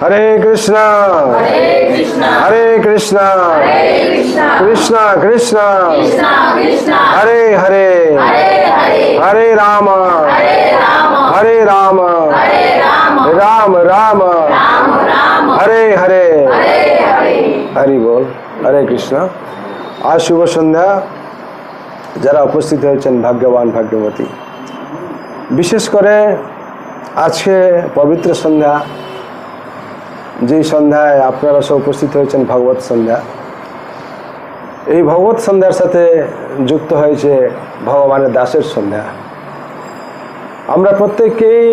हरे कृष्णा हरे कृष्णा कृष्णा कृष्णा हरे हरे हरे राम राम राम हरे हरे हरि बोल। हरे कृष्णा। आज शुभ सन्ध्या যারা উপস্থিত হয়েছেন ভাগ্যবান ভাগ্যবতী, বিশেষ করে আজকে পবিত্র সন্ধ্যা, যেই সন্ধ্যায় আপনারা সব উপস্থিত হয়েছেন ভগবত সন্ধ্যা, এই ভগবত সন্ধ্যার সাথে যুক্ত হয়েছে ভগবানের দাসের সন্ধ্যা। আমরা প্রত্যেকেই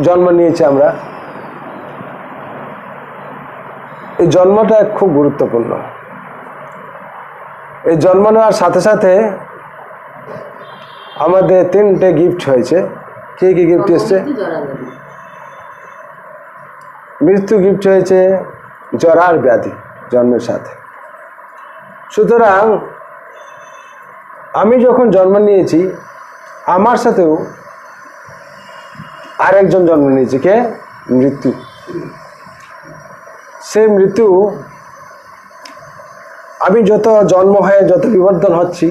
জন্ম নিয়েছি। আমরা এই জন্মটা খুব গুরুত্বপূর্ণ। এই জন্ম নেওয়ার সাথে সাথে আমাদের তিনটে গিফট হয়েছে। কি কি গিফট এসছে? মৃত্যু গিফট হয়েছে, জরার ব্যাধি জন্মের সাথে। সুতরাং আমি যখন জন্ম নিয়েছি, আমার সাথেও আরেকজন জন্ম নিয়েছে। কে? মৃত্যু। সেই মৃত্যু, আমি যত জন্ম হয়ে যত বিবর্তন হচ্ছি,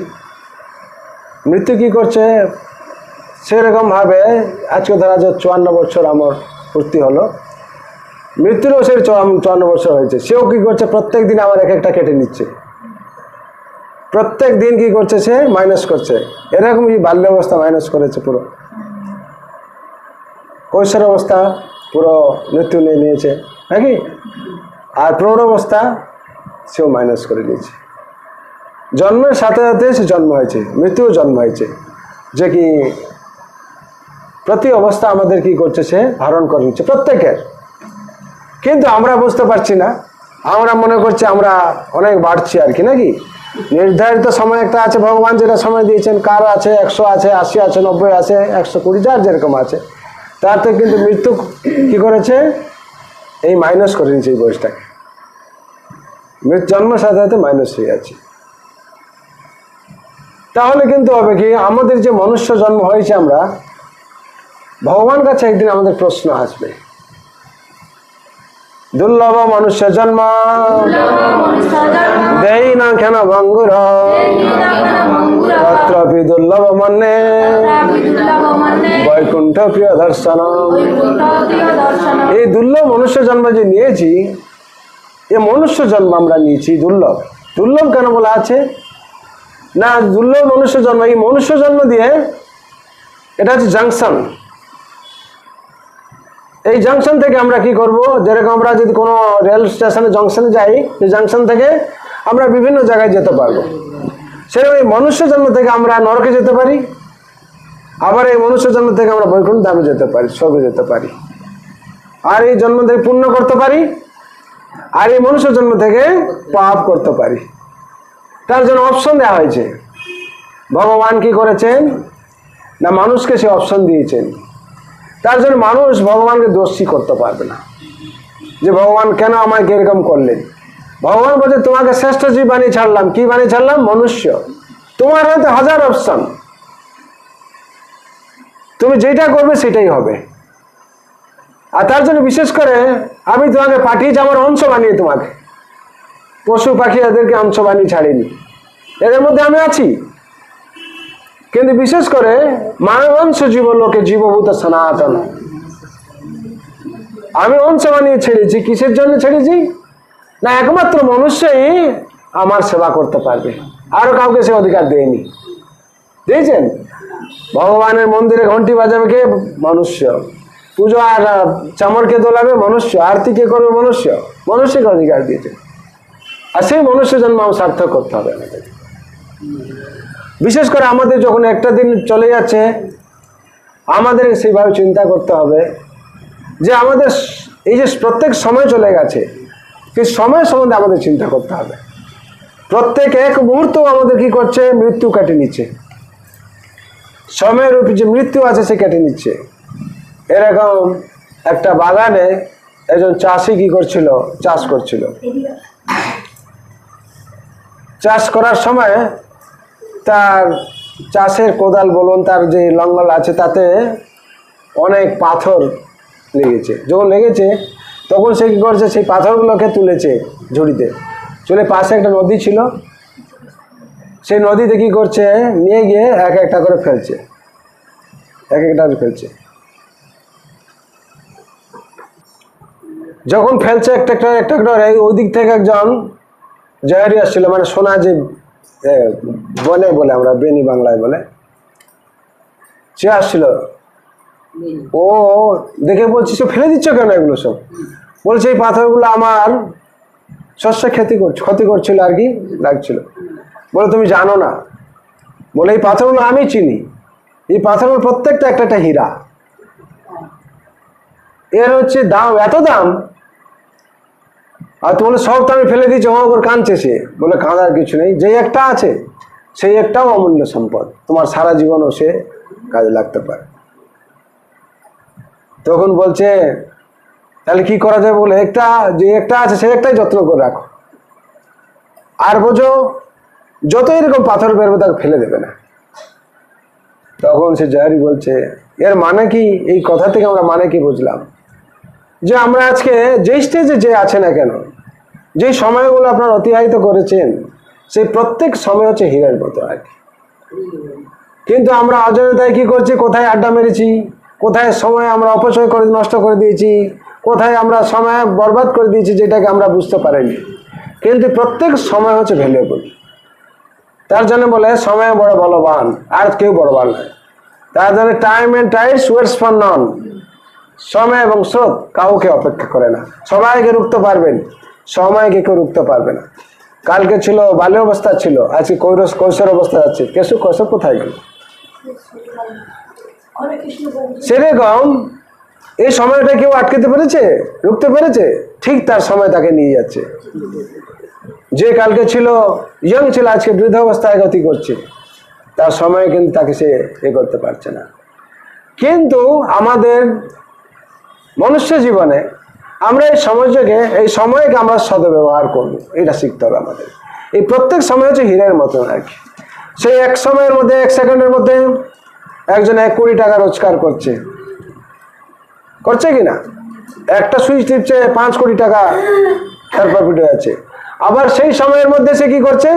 মৃত্যু কি করছে সেরকমভাবে আজকে ধরা যায় 54 বছর আমার পূর্তি হলো, মৃত্যুরও সে 54 বছর হয়েছে। সেও কি করছে, প্রত্যেক দিন আমার এক একটা কেটে নিচ্ছে। প্রত্যেক দিন কি করছে, সে মাইনাস করছে। এরকমই বাল্য অবস্থা মাইনাস করেছে, পুরো কৈশোর অবস্থা পুরো মৃত্যু নিয়ে নিয়েছে নাকি, আর প্রৌঢ় অবস্থা সেও মাইনাস করে নিয়েছে। জন্মের সাথে সাথে সে জন্ম হয়েছে, মৃত্যুও জন্ম হয়েছে, যে কি প্রতি অবস্থা আমাদের কি করছে, সে ধারণ করে নিচ্ছে প্রত্যেকের। কিন্তু আমরা বুঝতে পারছি না, আমরা মনে করছি আমরা অনেক বাড়ছি আর কি, নাকি নির্ধারিত সময় একটা আছে, ভগবান যেটা সময় দিয়েছেন, কার আছে 100 আছে, 80 আছে, 90 আছে, 120, যার যেরকম আছে। তাতে কিন্তু মৃত্যু কি করেছে, এই মাইনাস করে নিচ্ছে এই বয়সটাকে। জন্মের সাথে সাথে মাইনাস হয়ে যাচ্ছে। তাহলে কিন্তু হবে কি, আমাদের যে মনুষ্য জন্ম হয়েছে, আমরা ভগবান কাছে একদিন আমাদের প্রশ্ন আসবে, দুর্লভ মনুষ্য জন্ম দেই না কেন ভঙ্গুর, তত্রপি দুর্লভ মন্যে বৈকুণ্ঠ প্রিয় দর্শন। এই দুর্লভ মনুষ্য জন্ম যে নিয়েছি, এই মনুষ্য জন্ম আমরা নিয়েছি দুর্লভ। দুর্লভ কেন বলা আছে না, দুর্লভ মনুষ্য জন্ম, এই মনুষ্য জন্ম দিয়ে এটা হচ্ছে জাংশন। এই জাংশন থেকে আমরা কি করব, যেরকম আমরা যদি কোনো রেল স্টেশনে জাংশনে যাই, এই জাংশন থেকে আমরা বিভিন্ন জায়গায় যেতে পারবো। সেরকম এই মনুষ্য জন্ম থেকে আমরা নরকে যেতে পারি, আবার এই মনুষ্য জন্ম থেকে আমরা বৈকুণ্ঠ ধামে যেতে পারি, স্বর্গে যেতে পারি। আর এই জন্ম থেকে পুণ্য করতে পারি, আর এই মনুষ্য জন্ম থেকে পাপ করতে পারি। তার জন্য অপশন দেওয়া হয়েছে। ভগবান কি করেছেন না, মানুষকে সে অপশন দিয়েছেন। তার জন্য মানুষ ভগবানকে দোষী করতে পারবে না, যে ভগবান কেন আমাকে এরকম করলেন। ভগবান বলছে, তোমাকে শ্রেষ্ঠ জীব বানিয়ে ছাড়লাম। কি বানিয়ে ছাড়লাম? মনুষ্য। তোমার হয়তো 1000 অপশন, তুমি যেটা করবে সেটাই হবে। আর তার জন্য বিশেষ করে আমি তোমাকে পাঠিয়েছি আমার অংশ বানিয়ে, তোমাকে পশু পাখি এদেরকে অংশ বানিয়ে ছাড়িনি, এদের মধ্যে আমি আছি। কিন্তু বিশেষ করে মানব অংশ জীব লোকে জীবভূত সনাতন, আমি অংশ বানিয়ে ছেড়েছি। কিসের জন্য ছেড়েছি না, একমাত্র মনুষ্যই আমার সেবা করতে পারবে, আরো কাউকে সে অধিকার দেয়নি। দিয়েছেন ভগবানের মন্দিরে ঘন্টি বাজাবে কে? মনুষ্য। পুজো আর চামরকে দোলাবে মনুষ্য, আরতি কে করবে? মনুষ্য। মনুষ্যকে অধিকার দিয়েছে, আর সেই মনুষ্য জন্ম সার্থক করতে হবে আমাদের। বিশেষ করে আমাদের যখন একটা দিন চলে যাচ্ছে, আমাদের সেইভাবে চিন্তা করতে হবে যে আমাদের এই যে প্রত্যেক সময় চলে গেছে, সেই সময় সম্বন্ধে আমাদের চিন্তা করতে হবে। প্রত্যেক এক মুহূর্ত আমাদের কি করছে, মৃত্যু কেটে নিচ্ছে। সময়ের উপর যে মৃত্যু আছে সে কেটে নিচ্ছে। এরকম একটা বাগানে একজন চাষি কি করছিল, চাষ করছিল। চাষ করার সময় তার চাষের কোদাল বলুন, তার যে লঙ্গল আছে, তাতে অনেক পাথর লেগেছে। যখন লেগেছে তখন সে কী করছে, সেই পাথরগুলোকে তুলেছে ঝুড়িতে, চলে পাশে একটা নদী ছিল, সেই নদীতে কী করছে, নিয়ে গিয়ে এক একটা করে ফেলছে, এক একটা করে ফেলছে। যখন ফেলছে একটা একটা একটা করে, ওই দিক থেকে একজন জয়ারি আসছিল, মানে সোনা যে বনে বলে আমরা বেনি বাংলায় বলে, সে আসছিল। ও দেখে বলছি, সে ফেলে দিচ্ছ কেন এগুলো সব? বলছে এই পাথরগুলো আমার শস্য ক্ষতি করছিল আর কি, লাগছিল। বলে তুমি জানো না, বলে এই পাথরগুলো আমি চিনি, এই পাথরগুলো প্রত্যেকটা একটা একটা হীরা, এর হচ্ছে দাম, এত দাম, আর তোমার সব তো আমি ফেলে দিয়েছি। আমার উপর কাঁদছে সে, বলে কাঁদার কিছু নেই, যে একটা আছে সেই একটাও অমূল্য সম্পদ, তোমার সারা জীবনও সে কাজে লাগতে পারে। তখন বলছে তাহলে কি করা যায়? বলে একটা যে একটা আছে সেই একটাই যত্ন করে রাখো, আর বোঝো যত এরকম পাথর বেরোবে তাকে ফেলে দেবে না। তখন সে জয়ারি বলছে, এর মানে কি, এই কথা থেকে আমরা মানে কি বুঝলাম, যে আমরা আজকে যেই স্টেজে যে আছে না কেন, যেই সময়গুলো আপনারা অতিবাহিত করেছেন, সেই প্রত্যেক সময় হচ্ছে হীরের মতো আর কি। কিন্তু আমরা অজান্তে কি করছি, কোথায় আড্ডা মেরেছি, কোথায় সময় আমরা অপচয় করে নষ্ট করে দিয়েছি, কোথায় আমরা সময় বরবাদ করে দিয়েছি, যেটাকে আমরা বুঝতে পারিনি। কিন্তু প্রত্যেক সময় হচ্ছে ভ্যালুয়েবল। তার জন্য বলে সময় বড় বলবান, আর কেউ বলবান নয়। তার জন্য time and tides waits for none, সময় এবং স্রোত কাউকে অপেক্ষা করে না। সবাইকে রুখতে পারবেন, সময়কে কেউ রুখতে পারবে না। কালকে ছিল বাল্য অবস্থা ছিল, আজকে কৈশোর অবস্থা যাচ্ছে, কৈশোর কোথায় গেল? সেরকম এই সময়টা কেউ আটকাতে পেরেছে, রুখতে পেরেছে? ঠিক তার সময় তাকে নিয়ে যাচ্ছে। যে কালকে ছিল ইয়ং ছিল, আজকে বৃদ্ধ অবস্থায় গতি করছে, তার সময় কিন্তু তাকে সে এ করতে পারছে না। কিন্তু আমাদের মনুষ্য জীবনে আমরা এই সময়কে আমরা সদ্ব্যবহার করবো, এটা শিখতে হবে আমাদের। এই প্রত্যেক সময় হচ্ছে হীরের মতন আর কি। সেই এক সময়ের মধ্যে, এক সেকেন্ডের মধ্যে একজন 1 কোটি টাকা রোজগার করছে কিনা? একটা সুইচ টিপছে, 5 কোটি টাকা তার প্রফিট হয়েছে। আবার সেই সময়ের মধ্যে সে কি করছে,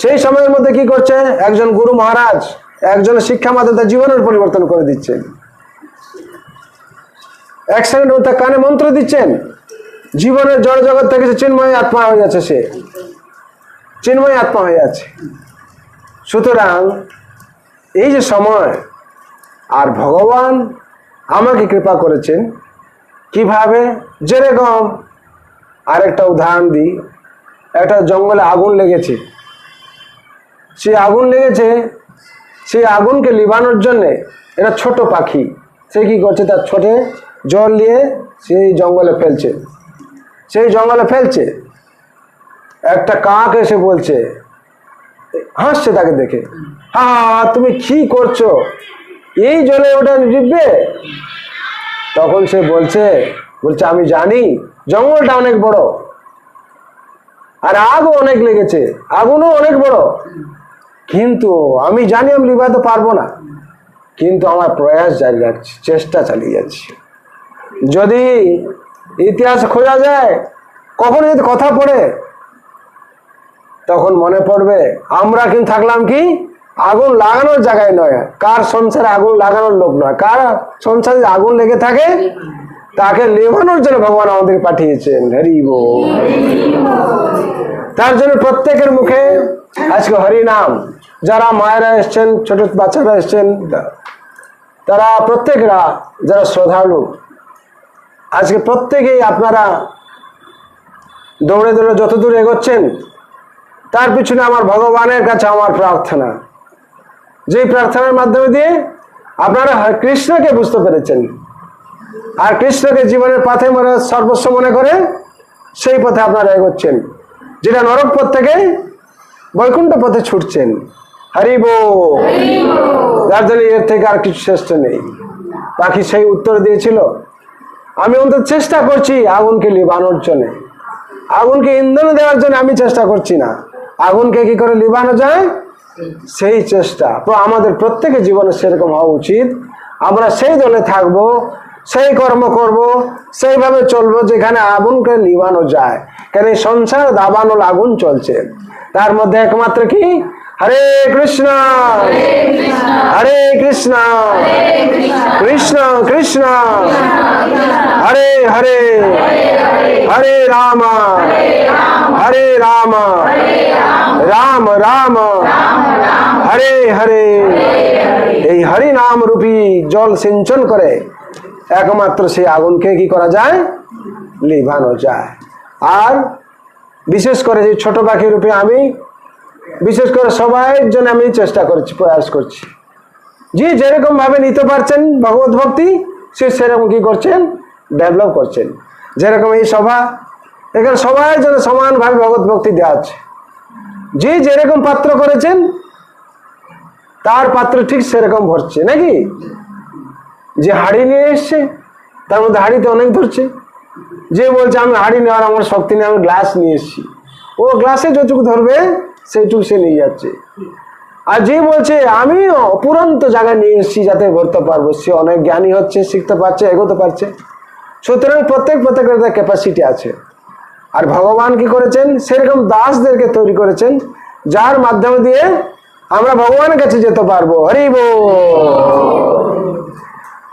সেই সময়ের মধ্যে কি করছে, একজন গুরু মহারাজ, একজনের শিক্ষা মাধ্যমে তার জীবনের পরিবর্তন করে দিচ্ছেন। 1 সেকেন্ড তার কানে মন্ত্র দিচ্ছেন, জীবনের জড় জগৎ থেকে সে চিন্ময় আত্মা হয়ে যাচ্ছে, সে চিন্ময় আত্মা হয়ে যাচ্ছে। সুতরাং এই যে সময়, আর ভগবান আমাকে কৃপা করেছেন কিভাবে, যেরকম আরেকটা উদাহরণ দিই, একটা জঙ্গলে আগুন লেগেছে, সেই আগুন লেগেছে, সেই আগুনকে লিভানোর জন্যে এটা ছোট পাখি, সে কি করছে, তার ছোটে জল নিয়ে সেই জঙ্গলে ফেলছে, একটা কাক এসে বলছে, হাসছে তাকে দেখে, হা তুমি কি করছো, এই জলে ওটা ডুববে? তখন সে বলছে আমি জানি জঙ্গলটা অনেক বড়, আর আগও অনেক লেগেছে, আগুনও অনেক বড়, কিন্তু আমি জানি আমি লিভাতে পারবো না, কিন্তু আমার প্রয়াস জারি রাখছি, চেষ্টা চালিয়ে যাচ্ছি। যদি ইতিহাস খোঁজা যায়, কখনো যদি কথা পড়ে, তখন মনে পড়বে আমরা কিন্তু থাকলাম কি আগুন লাগানোর জায়গায় নয়, কার সংসারে আগুন লাগানোর লোক নয়, কার সংসারে আগুন লেগে থাকে তাকে নেভানোর জন্য ভগবান আমাদেরকে পাঠিয়েছেন। হরি বল। তার জন্য প্রত্যেকের মুখে আজকে হরি নাম। যারা মায়েরা এসছেন, ছোট বাচ্চারা এসছেন, তারা প্রত্যেকরা যারা শ্রদ্ধালু, আজকে প্রত্যেকেই আপনারা দৌড়ে দৌড়ে যত দূর এগোচ্ছেন, তার পিছনে আমার ভগবানের কাছে আমার প্রার্থনা, যেই প্রার্থনার মাধ্যমে দিয়ে আপনারা কৃষ্ণকে বুঝতে পেরেছেন, আর কৃষ্ণকে জীবনের পথে সর্বস্ব মনে করে সেই পথে আপনারা এগোচ্ছেন, যেটা নরক পথ থেকে বৈকুণ্ঠ পথে ছুটছেন। হরি বল। যার জন্য এর থেকে আর কিছু শ্রেষ্ঠ নেই। পাখি সেই উত্তর দিয়েছিল, আমি অন্তত চেষ্টা করছি আগুনকে লিভানোর জন্য, আগুনকে ইন্ধন দেওয়ার জন্য আমি চেষ্টা করছি না, আগুনকে কি করে লিভানো যায় সেই চেষ্টা। তো আমাদের প্রত্যেকের জীবনে সেরকম হওয়া উচিত। আমরা সেই দলে থাকব, সেই কর্ম করব, সেইভাবে চলবো যেখানে আগুনকে নিবানো যায়। কেন এই সংসার দাবানল আগুন চলছে, তার মধ্যে একমাত্র কি হরে কৃষ্ণ হরে কৃষ্ণ কৃষ্ণ কৃষ্ণ হরে হরে হরে রাম হরে রাম রাম রাম হরে হরে। এই হরি নাম রূপী জল সিঞ্চন করে একমাত্র সেই আগুনকে কি করা যায়, লিভানো যায়। আর বিশেষ করে যে ছোট পাখি রূপে আমি বিশেষ করে সবাইয়ের জন্য আমি চেষ্টা করছি, প্রয়াস করছি, যে যেরকম ভাবে নিতে পারছেন ভগবত ভক্তি সে সেরকম কি করছেন, ডেভেলপ করছেন। যেরকম এই সভা, এখানে সবার জন্য সমানভাবে ভগবত ভক্তি দেওয়া আছে। যে যেরকম পাত্র করেছেন তার পাত্র ঠিক সেরকম ভরছে নাকি। যে হাড়ি নিয়ে এসছে তার মধ্যে হাড়িতে অনেক ধরছে। যে বলছে আমি হাড়ি নেওয়ার আমার শক্তি নেই, আমি গ্লাস নিয়ে এসছি, ও গ্লাসে যতটুকু ধরবে সেইটুকু সে নিয়ে যাচ্ছে। আর যে বলছে আমি অপুরন্ত জায়গায় নিয়ে এসেছি যাতে ভরতে পারবো, সে অনেক জ্ঞানী হচ্ছে, শিখতে পারছে, এগোতে পারছে। সুতরাং প্রত্যেকের ক্যাপাসিটি আছে। আর ভগবান কি করেছেন, সেরকম দাসদেরকে তৈরি করেছেন যার মাধ্যমে দিয়ে আমরা ভগবানের কাছে যেতে পারবো। হরি বল।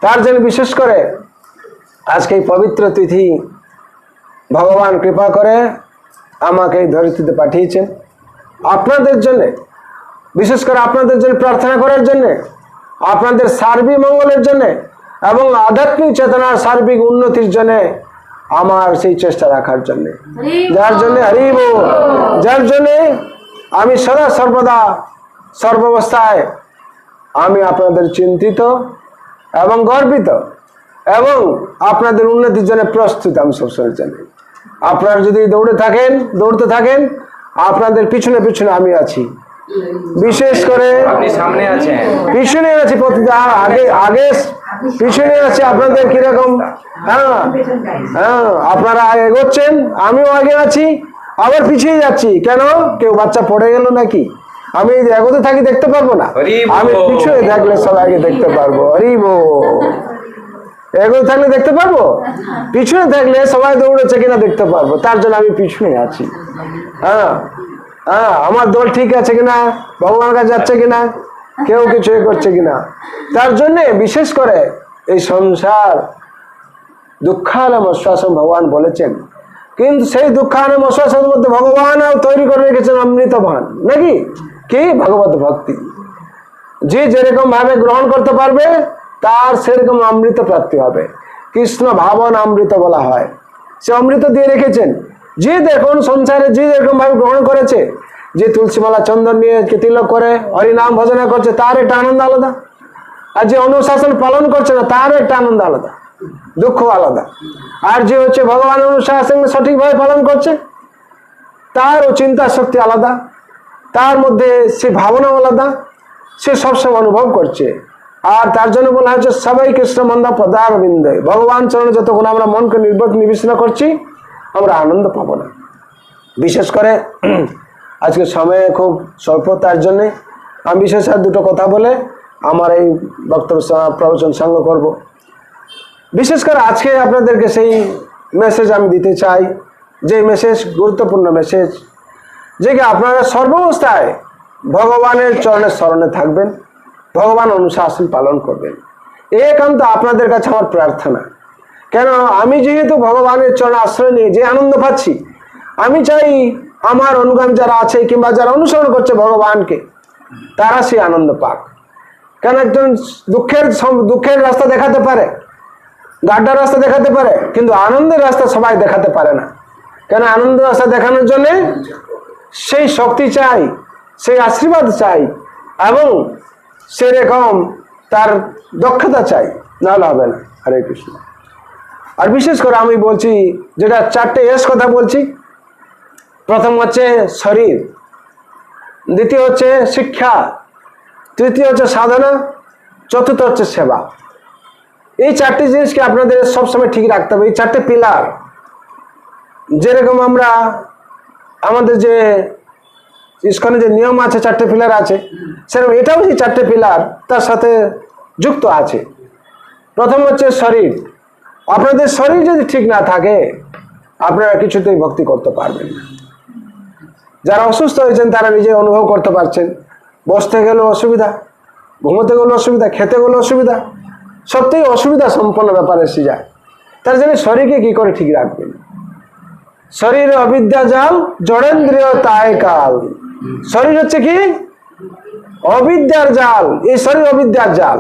তার জন্য বিশেষ করে আজকে এই পবিত্র তিথি ভগবান কৃপা করে আমাকে এই ধরিত্রীতে পাঠিয়েছেন আপনাদের জন্য, বিশেষ করে আপনাদের জন্য প্রার্থনা করার জন্য, আপনাদের সার্বিক মঙ্গলের জন্য এবং আধ্যাত্মিক চেতনার সার্বিক উন্নতির জন্য, আমার সেই চেষ্টা রাখার জন্য, যার জন্য হরি বল, যার জন্য আমি সদা সর্বদা সর্বাবস্থায় আমি আপনাদের চিন্তিত এবং গর্বিত এবং আপনাদের উন্নতির জন্য প্রস্তুত। আমি সবসময় জানি আপনারা যদি দৌড়তে থাকেন আপনাদের পিছনে পিছনে আমি আছি। বিশেষ করে আপনি সামনে আছেন, পিছনে আছি, আগে আগে পিছনে আছি। আপনাদের কিরকম, আপনারা এগোচ্ছেন, আমিও আগে আছি, আবার পিছিয়ে যাচ্ছি। কেন, কেউ বাচ্চা পড়ে গেল নাকি? আমি এগোতে থাকি দেখতে পারবো না, আমি পিছনে থাকলে সবাইকে দেখতে পারবো। হরি বল। এগোতে থাকলে দেখতে পারবো, পিছনে থাকলে সবাই দৌড়েছে কিনা দেখতে পারবো। তার জন্য আমি পিছনে আছি। আমার দল ঠিক আছে কিনা, ভগবানের কাছে যাচ্ছে কিনা, কেউ কিছু করছে কিনা, তার জন্য বিশেষ করে এই সংসার দুঃখালম আশ্বাসম ভগবান বলেছেন। কিন্তু সেই দুঃখালম আশ্বাসের মধ্যে ভগবান তৈরি করে রেখেছেন অমৃতবান নাকি, কি ভগবত ভক্তি। যে যেরকম ভাবে গ্রহণ করতে পারবে তার সেরকম অমৃত প্রাপ্তি হবে। কৃষ্ণ ভাবন অমৃত বলা হয়, সে অমৃত দিয়ে রেখেছেন। যে দেখুন সংসারে যে যেরকম ভাবে গ্রহণ করেছে, যে তুলসীমালা চন্দন নিয়ে তিলক করে হরিনাম ভজনা করছে তার একটা আনন্দ আলাদা, আর যে অনুশাসন পালন করছে না তার একটা আনন্দ আলাদা, দুঃখ আলাদা। আর যে হচ্ছে ভগবান অনুশাসন সঠিকভাবে পালন করছে তারও চিন্তা শক্তি আলাদা, তার মধ্যে সে ভাবনা আলাদা, সে সবসময় অনুভব করছে। আর তার জন্য বলা হচ্ছে সবাই কৃষ্ণ মন্দা পদার বিন্দে, ভগবান চরণে যতক্ষণ আমরা মনকে নিবেশনা করছি আমরা আনন্দ পাবো না। বিশেষ করে আজকে সময় খুব স্বল্প, তার জন্যে আমি বিশেষ আর দুটো কথা বলে আমার এই বক্তব্য প্রবচন সঙ্গ করব। বিশেষ করে আজকে আপনাদেরকে সেই মেসেজ আমি দিতে চাই, যে মেসেজ গুরুত্বপূর্ণ মেসেজ, যে কি আপনারা সর্বাবস্থায় ভগবানের চরণের স্মরণে থাকবেন, ভগবান অনুশাসন পালন করবেন। একান্ত আপনাদের কাছে আমার প্রার্থনা। কেন, আমি যেহেতু ভগবানের চরণে আশ্রয় নিয়ে যে আনন্দ পাচ্ছি, আমি চাই আমার অনুগামী যারা আছে কিংবা যারা অনুসরণ করছে ভগবানকে, তারা সেই আনন্দ পাক। কেন, একজন দুঃখের রাস্তা দেখাতে পারে, গাড্ডার রাস্তা দেখাতে পারে, কিন্তু আনন্দের রাস্তা সবাই দেখাতে পারে না। কেন, আনন্দের রাস্তা দেখানোর জন্য সেই শক্তি চাই, সেই আশীর্বাদ চাই এবং সেরকম তার দক্ষতা চাই, নাহলে হবে না। হরে কৃষ্ণ। আর বিশেষ করে আমি বলছি যেটা চারটে এস কথা বলছি। প্রথম হচ্ছে শরীর, দ্বিতীয় হচ্ছে শিক্ষা, তৃতীয় হচ্ছে সাধনা, চতুর্থ হচ্ছে সেবা। এই চারটি জিনিসকে আপনাদের সবসময় ঠিক রাখতে হবে। এই চারটে পিলার, যেরকম আমরা আমাদের যে ইস্কনে যে নিয়ম আছে চারটে পিলার আছে, সেরকম এটাও যে চারটে পিলার তার সাথে যুক্ত আছে। প্রথম হচ্ছে শরীর। আপনাদের শরীর যদি ঠিক না থাকে আপনারা কিছুতেই ভক্তি করতে পারবেন না। যারা অসুস্থ হয়েছেন তারা নিজে অনুভব করতে পারছেন, বসতে গেলেও অসুবিধা, ঘুমোতে গেলেও অসুবিধা, খেতে গেলেও অসুবিধা, সত্যিই অসুবিধা সম্পন্ন ব্যাপার এসে যায়। তার জন্য শরীরকে কি করে ঠিক রাখবেন? শরীর অবিদ্যা জাল, জড়েন্দ্রিয় তাই কাল। শরীর হচ্ছে কি অবিদ্যার জাল, এই শরীর অবিদ্যার জাল।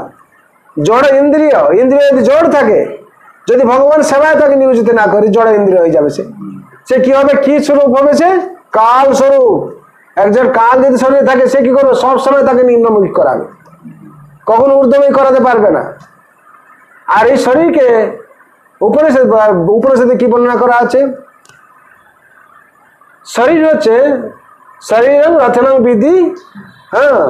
জড় ইন্দ্রিয়, ইন্দ্রিয় যদি জড় থাকে, যদি ভগবান সেবায় তাকে নিয়োজিত না করি, জড় ইন্দ্রিয় হয়ে যাবে। সে কি হবে? কি স্বরূপ হবে? সে কাল স্বরূপ। একজন কাল যদি শরীরে থাকে সে কি করবে? সবসময় তাকে নিম্নমুখী করাবে, কখনো ঊর্ধ্বমুখী করাতে পারবে না। আর এই শরীরকে উপনিষদে কি বর্ণনা করা আছে? শরীর হচ্ছে শরীরং রথনং বিধি, হ্যাঁ,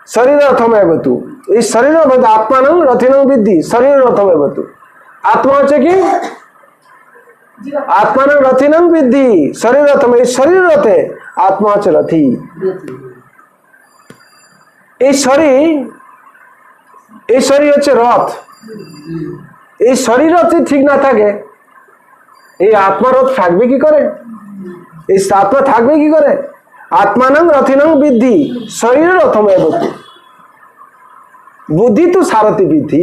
শরীর রথমেবতু। এই শরীর আত্মানং রথিনং বিদ্ধি, শরীর রথমেবতু। আত্মা হচ্ছে কি? আত্মানং রথিনং বিদ্ধি, শরীর রথম। এই শরীর রথে, আত্মা হচ্ছে রথি। এই শরীর হচ্ছে রথ। এই শরীর রথে ঠিক না থাকে, এই আত্মা রথ থাকবে কি করে? এই আত্মা থাকবে কি করে? আত্মানং রথিনং বিদ্ধি, শরীর রথমেবতু। বুদ্ধি তো সারথি বৃদ্ধি,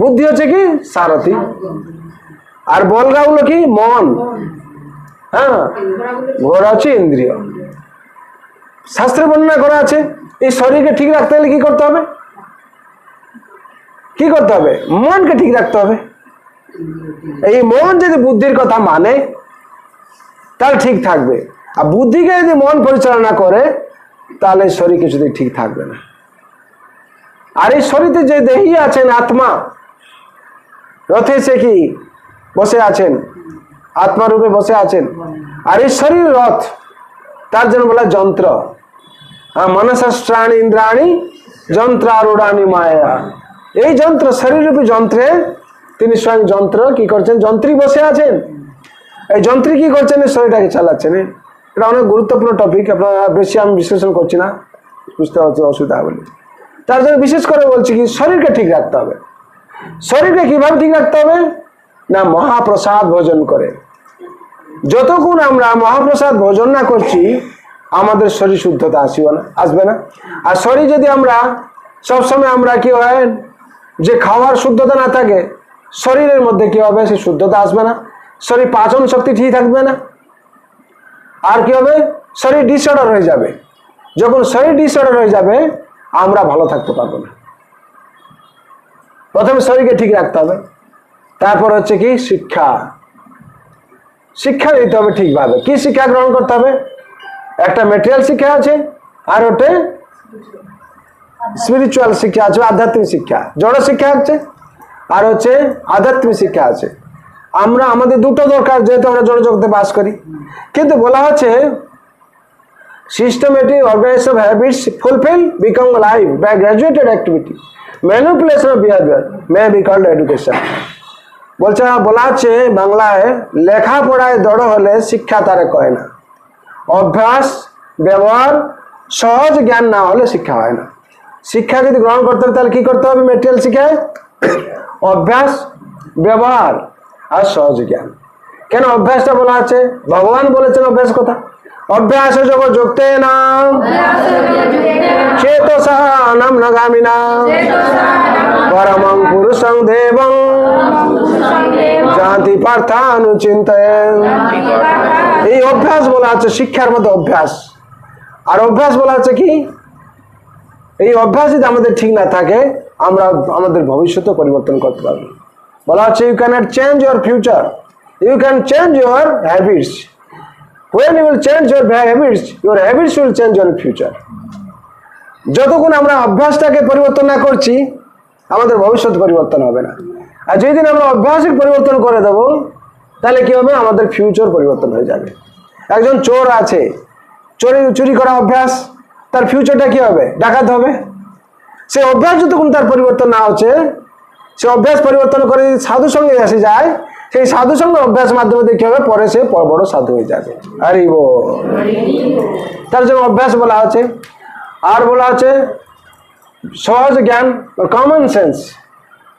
বুদ্ধি হচ্ছে কি সারথি। আর বলগা হলো কি? মন। হ্যাঁ, ঘোড়া হচ্ছে ইন্দ্রিয়। শাস্ত্রে বর্ণনা করা আছে এই শরীরকে ঠিক রাখতে হলে কি করতে হবে? কি করতে হবে? মনকে ঠিক রাখতে হবে। এই মন যদি বুদ্ধির কথা মানে তাহলে ঠিক থাকবে, আর বুদ্ধিকে যদি মন পরিচালনা করে তাহলে শরীর কিছুতেই ঠিক থাকবে না। আর এই শরীরে যে দেহি আছেন আত্মা, রথে সে কি বসে আছেন? আত্মা রূপে বসে আছেন। আর এই শরীর রথ, তার জন্য বলা যন্ত্র। হ্যাঁ, মনসস্ত্রাণি ইন্দ্রাণি যন্ত্রারূঢ়ানি মায়া। এই যন্ত্র, শরীর রূপী যন্ত্রে তিনি স্বয়ং যন্ত্র কি করছেন? যন্ত্রী বসে আছেন। এই যন্ত্রী কি করছেন? শরীরটাকে চালাচ্ছেন। এটা অনেক গুরুত্বপূর্ণ টপিক, আপনারা বেশি আমি বিশ্লেষণ করছি না, বুঝতে পারছি অসুবিধা বলে। তার জন্য বিশেষ করে বলছি কি শরীরকে ঠিক রাখতে হবে। শরীরকে কিভাবে ঠিক রাখতে হবে? না, মহাপ্রসাদ ভোজন করে। যতক্ষণ আমরা মহাপ্রসাদ ভোজন না করছি আমাদের শরীর শুদ্ধতা আসবে না। আর শরীর যদি আমরা সবসময় আমরা কি হয় যে খাওয়ার শুদ্ধতা না থাকে, শরীরের মধ্যে কি হবে? সে শুদ্ধতা আসবে না, শরীর পাচন শক্তি ঠিক থাকবে না। আর কি হবে? শরীর ডিসঅর্ডার হয়ে যাবে। যখন শরীর ডিসঅর্ডার হয়ে যাবে আমরা ভালো থাকতে পারবো না। প্রথমে শরীরকে ঠিক রাখতে হবে, তারপর হচ্ছে কি শিক্ষা। শিক্ষা দিতে হবে ঠিকভাবে। কি শিক্ষা গ্রহণ করতে হবে? একটা ম্যাটেরিয়াল শিক্ষা আছে, আর ওটা স্পিরিচুয়াল শিক্ষা আছে, আধ্যাত্মিক শিক্ষা। জড় শিক্ষা আছে আর হচ্ছে আধ্যাত্মিক শিক্ষা আছে। আমরা আমাদের দুটো দরকার, যেহেতু আমরা জড় জগতে বাস করি। কিন্তু বলা হচ্ছে systematic organization of habits fulfill become life by graduated activity. Manipulation of behavior may be called education. বলা আছে বাংলায়, লেখাপড়ায় দড় হলে শিক্ষা তারে কয় না। অভ্যাস, ব্যবহার, সহজ জ্ঞান না হলে শিক্ষা হয় না। শিক্ষা যদি গ্রহণ করতে হবে তাহলে কি করতে হবে? মেটেরিয়াল শিক্ষায় অভ্যাস, ব্যবহার আর সহজ জ্ঞান। কেন অভ্যাসটা বলা আছে? ভগবান বলেছেন অভ্যাস কথা। অভ্যাস যোগ যুক্তে নাম চেতসা নাম নগামিনা পরমং পুরুষং দেবং জাতি পার্থানুচিন্তয়েন। এই অভ্যাস বলা আছে শিক্ষার মধ্যে অভ্যাস। আর অভ্যাস বলা আছে কি? এই অভ্যাস যদি আমাদের ঠিক না থাকে আমরা আমাদের ভবিষ্যৎ পরিবর্তন করতে পারবো। বলা আছে you can't change your future, you can change your habits. When you will change your habits will change your future. যতক্ষণ আমরা অভ্যাসটাকে পরিবর্তন না করছি আমাদের ভবিষ্যৎ পরিবর্তন হবে না। আর যেদিন আমরা অভ্যাসের পরিবর্তন করে দেব তাহলে কি হবে? আমাদের ফিউচার পরিবর্তন হয়ে যাবে। একজন চোর আছে, চুরি করা অভ্যাস, তার ফিউচারটা কি হবে? ডাকাত হবে। সে অভ্যাস যতক্ষণ তার পরিবর্তন না হচ্ছে, সে অভ্যাস পরিবর্তন করে সাধু সঙ্গে এসে যায়, সেই সাধু সঙ্গে অভ্যাস মাধ্যমে দেখতে হবে পরে সে বড় সাধু হয়ে যাবে। আরে তার জন্য অভ্যাস বলা আছে। আর বলা আছে সহজ জ্ঞান, কমন সেন্স।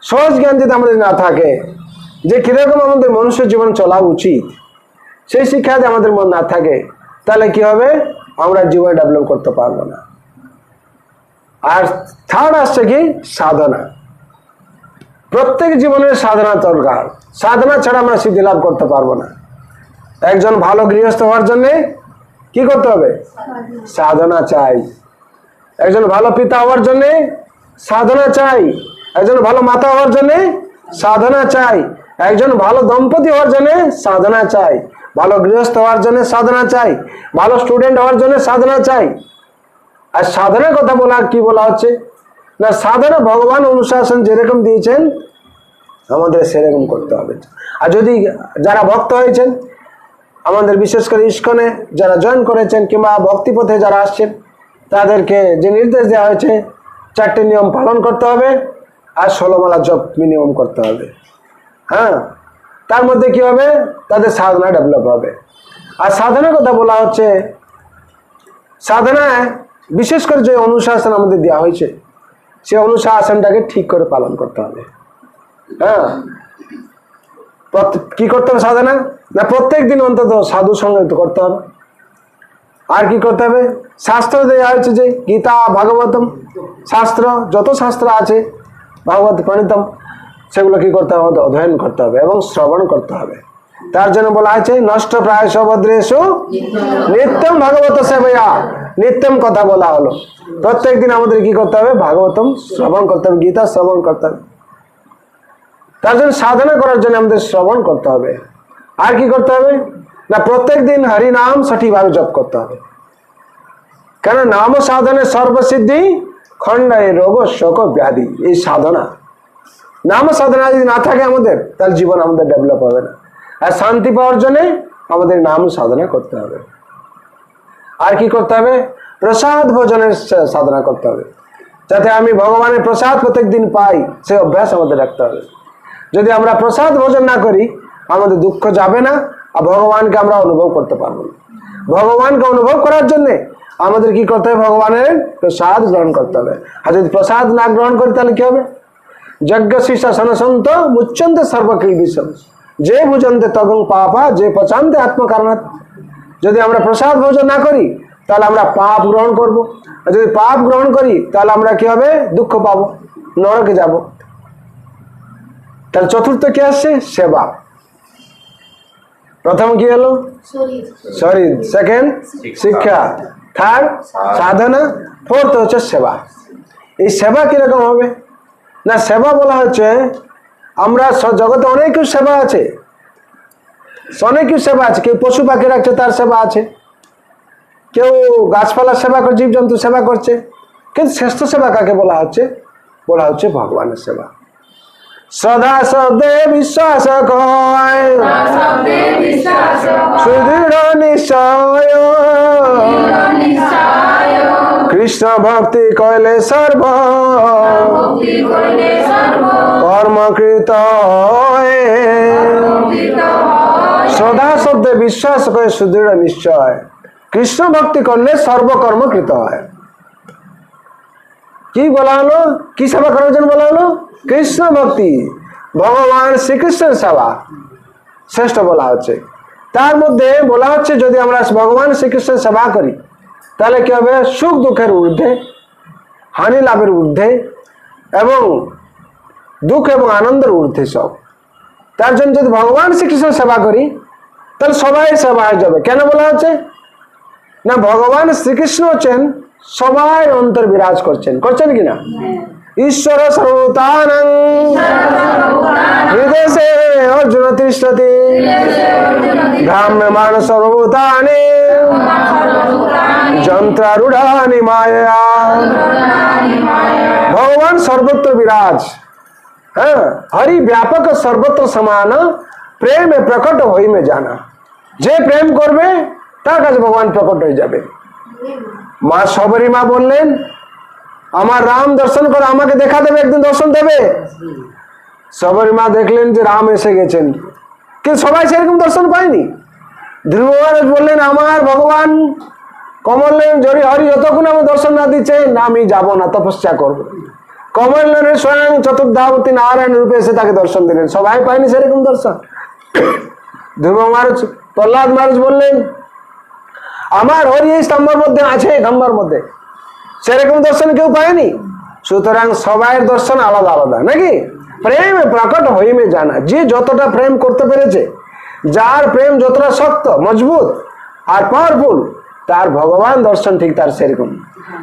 সহজ জ্ঞান যদি আমাদের না থাকে যে কিরকম আমাদের মনুষ্য জীবন চলা উচিত, সেই শিক্ষা যদি আমাদের মন না থাকে, তাহলে কি হবে? আমরা জীবনে ডেভেলপ করতে পারবো না। আর থার্ড আসছে কি? সাধনা। প্রত্যেক জীবনের সাধনা দরকার। সাধনা ছাড়া আমরা সিদ্ধি লাভ করতে পারবো না। একজন ভালো গৃহস্থ হওয়ার জন্য কি করতে হবে? সাধনা চাই। একজন ভালো পিতা হওয়ার জন্য সাধনা চাই। একজন ভালো মাতা হওয়ার জন্য সাধনা চাই। একজন ভালো দম্পতি হওয়ার জন্য সাধনা চাই। ভালো গৃহস্থ হওয়ার জন্য সাধনা চাই। ভালো স্টুডেন্ট হওয়ার জন্য সাধনা চাই। আর সাধনার কথা কি বলা হচ্ছে না, সাধনা ভগবান অনুশাসন যেরকম দিয়েছেন আমাদের সেরকম করতে হবে। আর যদি যারা ভক্ত হয়েছেন, আমাদের বিশেষ করে ইস্কনে যারা জয়েন করেছেন কিংবা ভক্তিপথে যারা আসছেন, তাদেরকে যে নির্দেশ দেওয়া হয়েছে 4টে নিয়ম পালন করতে হবে আর 16 মালা জপ মিনিমাম করতে হবে। হ্যাঁ, তার মধ্যে কি হবে? তাদের সাধনা ডেভেলপ হবে। আর সাধনার কথা বলা হচ্ছে, সাধনায় বিশেষ করে যে অনুশাসন আমাদের দেওয়া হয়েছে, সেই অনুশাসনটাকে ঠিক করে পালন করতে হবে। হ্যাঁ, কি করতে হবে? সাধনা না প্রত্যেক দিন অন্তত সাধু সঙ্গে করতে হবে। আর কি করতে হবে? শাস্ত্র দেওয়া হয়েছে যে গীতা, ভাগবতম, শাস্ত্র যত শাস্ত্র আছে, ভাগবত প্রণীতম, সেগুলো কি করতে হবে? অধ্যয়ন করতে হবে এবং শ্রবণ করতে হবে। তার জন্য বলা হয়েছে নষ্ট প্রায় সভদ্রেশু নিত্যম ভাগবত সেবয়া। নিত্যম কথা বলা হলো, প্রত্যেক দিন আমাদের কি করতে হবে? ভাগবতম শ্রবণ করতে হবে, গীতা শ্রবণ করতে হবে। তার জন্য সাধনা করার জন্য আমাদের শ্রবণ করতে হবে। আর কি করতে হবে না, প্রত্যেক দিন হরি নাম সঠিকভাবে জপ করতে হবে। কেন? নাম সাধনে সর্বসিদ্ধি খণ্ডায় রোগ শোক ব্যাধি। এই সাধনা, নাম সাধনা যদি না থাকে আমাদের, তাহলে জীবন আমাদের ডেভেলপ হবে না। আর শান্তি পাওয়ার জন্য আমাদের নাম সাধনা করতে হবে। আর কি করতে হবে? প্রসাদ ভোজনের সাধনা করতে হবে, যাতে আমি ভগবানের প্রসাদ প্রত্যেক দিন পাই, সে অভ্যাস আমাদের রাখতে হবে। যদি আমরা প্রসাদ ভোজন না করি, আমাদের দুঃখ যাবে না আর ভগবানকে আমরা অনুভব করতে পারবো না। ভগবানকে অনুভব করার জন্য আমাদের কি করতে হবে? ভগবানের প্রসাদ গ্রহণ করতে হবে। আর যদি প্রসাদ না গ্রহণ করি, তাহলে কি হবে? যজ্ঞ শিষ্য সনসন্ত মুচ্ছন্তে সর্বকিল বিষম যে ভুজন্তে তগং পাপা যে পচান্তে আত্মকারণাৎ। যদি আমরা প্রসাদ ভোজন না করি, তাহলে আমরা পাপ গ্রহণ করব। আর যদি পাপ গ্রহণ করি, তাহলে আমরা কি হবে? দুঃখ পাবো, নরকে যাব। তাহলে চতুর্থ কি আসছে? সেবা। প্রথম কি হলো? শরীর। সেকেন্ড শিক্ষা। থার্ড সাধনা। ফোর্থ হচ্ছে সেবা। এই সেবা কিরকম হবে না, সেবা বলা হচ্ছে আমরা জগতে অনেক সেবা আছে, অনেক সেবা আছে। কেউ পশু পাখি রাখছে, তার সেবা আছে। কেউ গাছপালার সেবা করে, জীবজন্তু সেবা করছে। কিন্তু শ্রেষ্ঠ সেবা কাকে বলা হচ্ছে? বলা হচ্ছে ভগবানের সেবা। সদা শব্দে বিশ্বাস কয় সুদৃঢ় নিশ্চয় কৃষ্ণ ভক্তি কইলে সর্ব কর্মকৃত। সদা শব্দে বিশ্বাস করে সুদৃঢ় নিশ্চয়, কৃষ্ণ ভক্তি করলে সর্বকর্মকৃত হয়। কি বলা হলো? কি সেবা করার জন্য বলা হলো? কৃষ্ণ ভক্তি, ভগবান শ্রীকৃষ্ণের সেবা শ্রেষ্ঠ বলা হচ্ছে। তার মধ্যে বলা হচ্ছে যদি আমরা ভগবান শ্রীকৃষ্ণের সেবা করি, তাহলে কি হবে? সুখ দুঃখের ঊর্ধ্বে, হানি লাভের ঊর্ধ্বে এবং দুঃখ এবং আনন্দের ঊর্ধ্বে সব। তার জন্য যদি ভগবান শ্রীকৃষ্ণের সেবা করি, তাহলে সবাই সেবা হয়ে যাবে। কেন বলা হচ্ছে না, ভগবান শ্রীকৃষ্ণ হচ্ছেন সবাই অন্তর বিরাজ করছেন, করছেন কিনা? ঈশ্বর সর্বভূতানাং হৃদয়ে অর্জুন তিষ্ঠতি ভ্রাম্যমাণ সর্বভূতানি যন্ত্রারূঢ়ানি মায়া। ভগবান সর্বত্র বিরাজ। হ্যাঁ, হরি ব্যাপক সর্বত্র সমান, প্রেম প্রকট হইমে জানা। যে প্রেম করবে তার কাছে ভগবান প্রকট হয়ে যাবে। মা শবরী মা বললেন, আমার রাম দর্শন করে আমাকে দেখা দেবে, একদিন দর্শন দেবে। শবরী মা দেখলেন যে রাম এসে গেছেন, কিন্তু সবাই সেরকম দর্শন পায়নি। ধ্রুব মহারাজ বললেন, আমার ভগবান কমলেন জরি হরি যতক্ষণ আমার দর্শন না দিচ্ছে, না আমি যাবো না, তপস্যা করবো। কমল স্বয়ং চতুর্ধাবতী নারায়ণ রূপে এসে তাকে দর্শন দিলেন। সবাই পায়নি সেরকম দর্শন। ধ্রুব মহারাজ, প্রহ্লাদ মহারাজ বললেন আমার হরি এই স্তম্ভের মধ্যে আছে, খাম্বার মধ্যে, সেরকম দর্শন কেউ পায়নি। সুতরাং সবাই দর্শন আলাদা আলাদা, নাকি? প্রেম প্রকট হইমে জানা, যে যতটা প্রেম করতে পেরেছে, যার প্রেম যতটা শক্ত মজবুত আর পাওয়ারফুল, তার ভগবান দর্শন ঠিক তার সেরকম।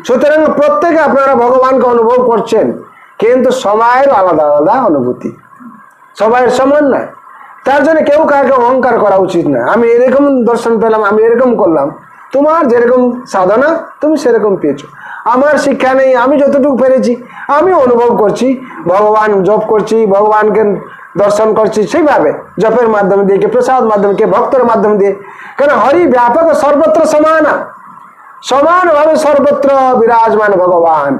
সুতরাং প্রত্যেকে আপনারা ভগবানকে অনুভব করছেন, কিন্তু সময়ের আলাদা আলাদা অনুভূতি, সবাই সমান নয়। তার জন্য কেউ কাউকে অহংকার করা উচিত না। আমি এরকম দর্শন পেলাম, আমি এরকম করলাম। তোমার যেরকম সাধনা তুমি সেরকম পেয়েছো, আমার শিক্ষা নেই, আমি যতটুকু পেরেছি আমি অনুভব করছি, ভগবান জপ করছি, ভগবানকে দর্শন করছি, সেইভাবে জপের মাধ্যমে দিয়ে, কে প্রসাদ মাধ্যমে, কে ভক্তের মাধ্যমে দিয়ে। কেন হরি ব্যাপক সর্বত্র সমান, সমানভাবে সর্বত্র বিরাজমান ভগবান।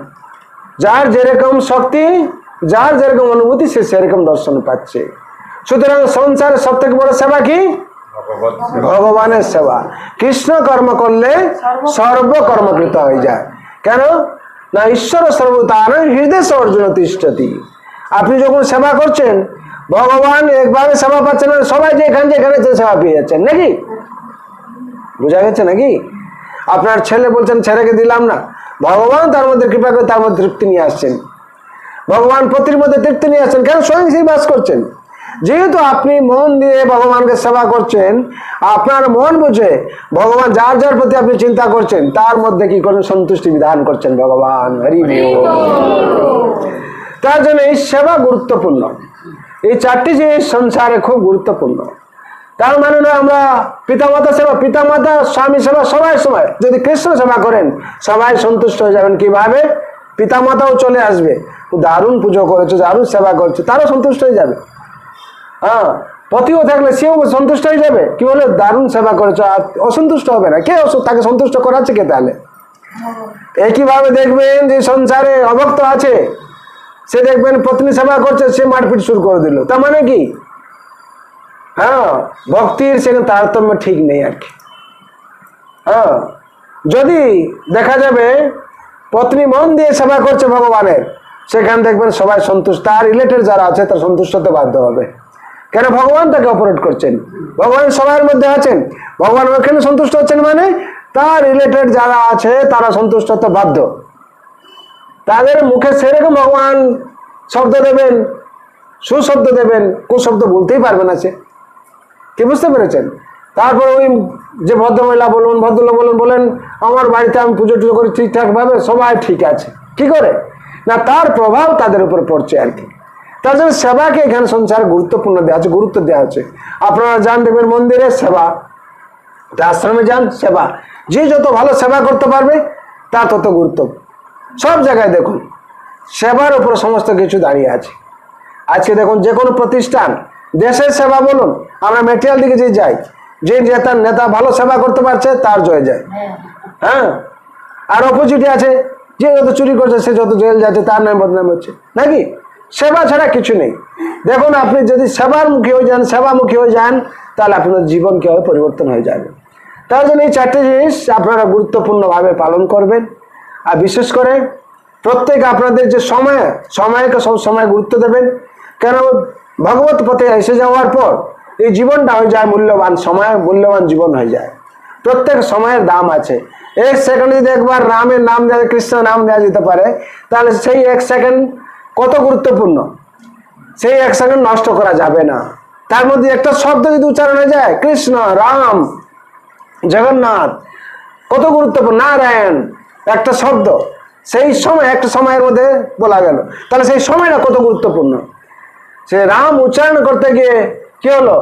যার যেরকম শক্তি, যার যেরকম অনুভূতি, সে সেরকম দর্শন পাচ্ছে। সুতরাং সংসারের সব থেকে বড় সেবা কি? ভগবানের সেবা। কৃষ্ণ কর্ম করলে সর্বকর্মকৃত হয়ে যায়। কেন না? ঈশ্বর সর্বতার হৃদয় অর্জুন তিষ্ঠতি। আপনি যখন সেবা করছেন, ভগবান একভাবে সেবা পাচ্ছেন, সবাই যেখানে যেখানে সেবা পেয়ে যাচ্ছেন, নাকি? বোঝা গেছে নাকি? আপনার ছেলে বলছেন ছেলেকে দিলাম না, ভগবান তার মধ্যে কৃপা করে তার মধ্যে তৃপ্তি নিয়ে আসছেন। ভগবান পতির মধ্যে তৃপ্তি নিয়ে আসছেন, কেন? স্বয়ং সেই বাস করছেন। যেহেতু আপনি মন দিয়ে ভগবানকে সেবা করছেন, আপনার মন বুঝে ভগবান যার যার প্রতি আপনি চিন্তা করছেন, তার মধ্যে কি করেন? সন্তুষ্টি বিধান করছেন ভগবান। হরি বল। তার জন্য এই সেবা গুরুত্বপূর্ণ। এই চারটি জিনিস সংসারে খুব গুরুত্বপূর্ণ। তার মানে না আমরা পিতামাতা সেবা, পিতামাতা স্বামী সেবা, সবাই সময় যদি কৃষ্ণ সেবা করেন, সবাই সন্তুষ্ট হয়ে যাবেন। কিভাবে? পিতামাতাও চলে আসবে, দারুণ পুজো করেছে, দারুণ সেবা করছে, তারও সন্তুষ্ট হয়ে যাবে। হ্যাঁ, পতিও থাকলে সেও সন্তুষ্ট হয়ে যাবে। কি বলে? দারুণ সেবা করেছে, অসন্তুষ্ট হবে না। কে তাকে সন্তুষ্ট করাচ্ছে? কে? তাহলে একইভাবে দেখবেন যে সংসারে অভক্ত আছে, সে দেখবেন পত্নী সেবা করছে, সে মারপিট শুরু করে দিল। তার মানে কি? হ্যাঁ, ভক্তির সেখানে তারতম্য ঠিক নেই আর কি। হ্যাঁ, যদি দেখা যাবে পত্নী মন দিয়ে সেবা করছে ভগবানের, সেখানে দেখবেন সবাই সন্তুষ্ট, তার রিলেটেড যারা আছে তার সন্তুষ্ট হতে বাধ্য হবে। কেন? ভগবান তাকে অপারেট করছেন, ভগবান সবার মধ্যে আছেন, ভগবান ওখানে সন্তুষ্ট হচ্ছেন, মানে তার রিলেটেড যারা আছে তারা সন্তুষ্ট হতে বাধ্য। তাদের মুখে সেরকম ভগবান শব্দ দেবেন, সুশব্দ দেবেন, কুশব্দ বলতেই পারবে না সে। কি বুঝতে পেরেছেন? তারপর ওই যে ভদ্রমহিলা বলুন, ভদ্রলোক বলুন, বলেন আমার বাড়িতে আমি পুজো টুজো করি ঠিকঠাক ভাবে, সবাই ঠিক আছে। কি করে? না, তার প্রভাব তাদের উপর পড়ছে আর কি। তার জন্য সেবাকে এখানে সংসারে গুরুত্বপূর্ণ দেওয়া আছে, গুরুত্ব দেওয়া হচ্ছে। আপনারা যান দেখবেন মন্দিরে সেবা, আশ্রমে যান সেবা, যে যত ভালো সেবা করতে পারবে তার তত গুরুত্ব। সব জায়গায় দেখুন সেবার উপর সমস্ত কিছু দাঁড়িয়ে আছে। আজকে দেখুন যে কোনো প্রতিষ্ঠান, দেশের সেবা বলুন, আমরা মেটেরিয়াল দিকে যে যাই, যে নেতা ভালো সেবা করতে পারছে তার জয় যায়। হ্যাঁ, আর অপোজিটে আছে যে যত চুরি করছে, সে যত জেল যাচ্ছে, তার নাম বদনাম হচ্ছে, নাকি? সেবা ছাড়া কিছু নেই। দেখুন আপনি যদি সেবার মুখী হয়ে যান, সেবামুখী হয়ে যান, তাহলে আপনার জীবন কীভাবে পরিবর্তন হয়ে যাবে। তার জন্য এই চারটে জিনিস আপনারা গুরুত্বপূর্ণভাবে পালন করবেন। আর বিশেষ করে প্রত্যেক আপনাদের যে সময়কে সব সময় গুরুত্ব দেবেন। কেন? ভগবত পথে এসে যাওয়ার পর এই জীবনটা হয়ে যায় মূল্যবান সময়, মূল্যবান জীবন হয়ে যায়। প্রত্যেক সময়ের দাম আছে। এক সেকেন্ড যদি একবার রামের নাম দেওয়া, কৃষ্ণ নাম দেওয়া যেতে পারে, তাহলে সেই এক সেকেন্ড কত গুরুত্বপূর্ণ, সেই এক সেকেন্ড নষ্ট করা যাবে না। তার মধ্যে একটা শব্দ যদি উচ্চারণ হয়ে যায়, কৃষ্ণ, রাম, জগন্নাথ, কত গুরুত্বপূর্ণ, নারায়ণ, একটা শব্দ সেই সময় একটা সময়ের মধ্যে বলা গেল, তাহলে সেই সময়টা কত গুরুত্বপূর্ণ। সে রাম উচ্চারণ করতে গিয়ে কি হলো?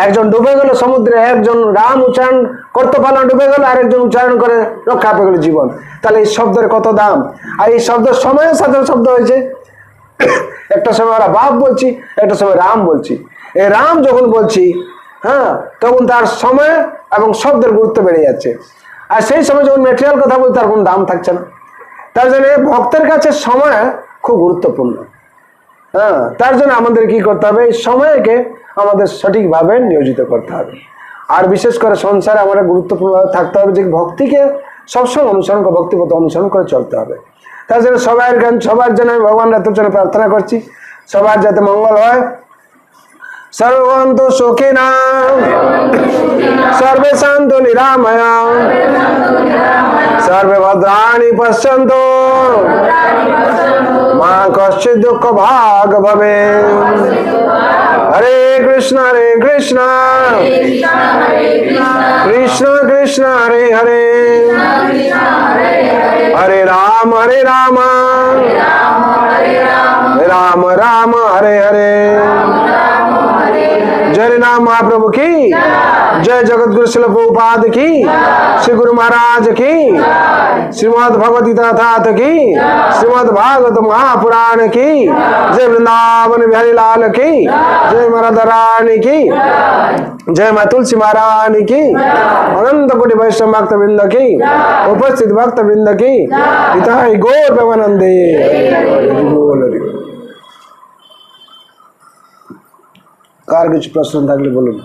একজন ডুবে গেল সমুদ্রে, একজন রাম উচ্চারণ করতে পারলো, ডুবে গেল, আরেকজন উচ্চারণ করে রক্ষা পেয়ে গেল জীবন। তাহলে এই শব্দের কত দাম। আর এই শব্দ সময়ের সাথে শব্দ হয়েছে। একটা সময় ওরা বাপ বলছি, একটা সময় রাম বলছি। এই রাম যখন বলছি, হ্যাঁ, তখন তার সময় এবং শব্দের গুরুত্ব বেড়ে যাচ্ছে। আর সেই সময় যখন মেটেরিয়াল কথা বলতে তার কোনো দাম থাকছে না। তার জন্য ভক্তের কাছে সময় খুব গুরুত্বপূর্ণ। হ্যাঁ, তার জন্য আমাদের কি করতে হবে? এই সময়কে আমাদের সঠিকভাবে নিয়োজিত করতে হবে। আর বিশেষ করে সংসারে আমাদের গুরুত্বপূর্ণভাবে থাকতে হবে যে ভক্তিকে সবসময় অনুসরণ করে, ভক্তিপথ অনুসরণ করে চলতে হবে। তাছাড়া সবার জন্য আমি ভগবান রাতের জন্য প্রার্থনা করছি, সবার যাতে মঙ্গল হয়। সর্বন্তু সুখিনা সর্বে শান্তু নিরাময়া সর্বে ভদ্রাণি পশ্যন্তু মা কশ্চিৎ দুঃখ ভাগ ভবে। হরে কৃষ্ণ কৃষ্ণ কৃষ্ণ হরে হরে, হরে রাম রাম রাম हरे हरे। जय नाम महाप्रभु की जय, जगत गुरु शिल प्रभुपाद की, श्री गुरु महाराज की, श्रीमद् भगवत गीता ठाठ की, श्रीमद् भागवत महापुराण की, जय वृंदावन बिहारी लाल की, जय राधा रानी की, जय माँ तुलसी महारानी की, अनंत कोटि वैष्णव भक्त वृंद की, उपस्थित भक्त वृंद की, हिताय गौर प्रेमानंदे। কার কিছু প্রশ্ন থাকলে বলুন।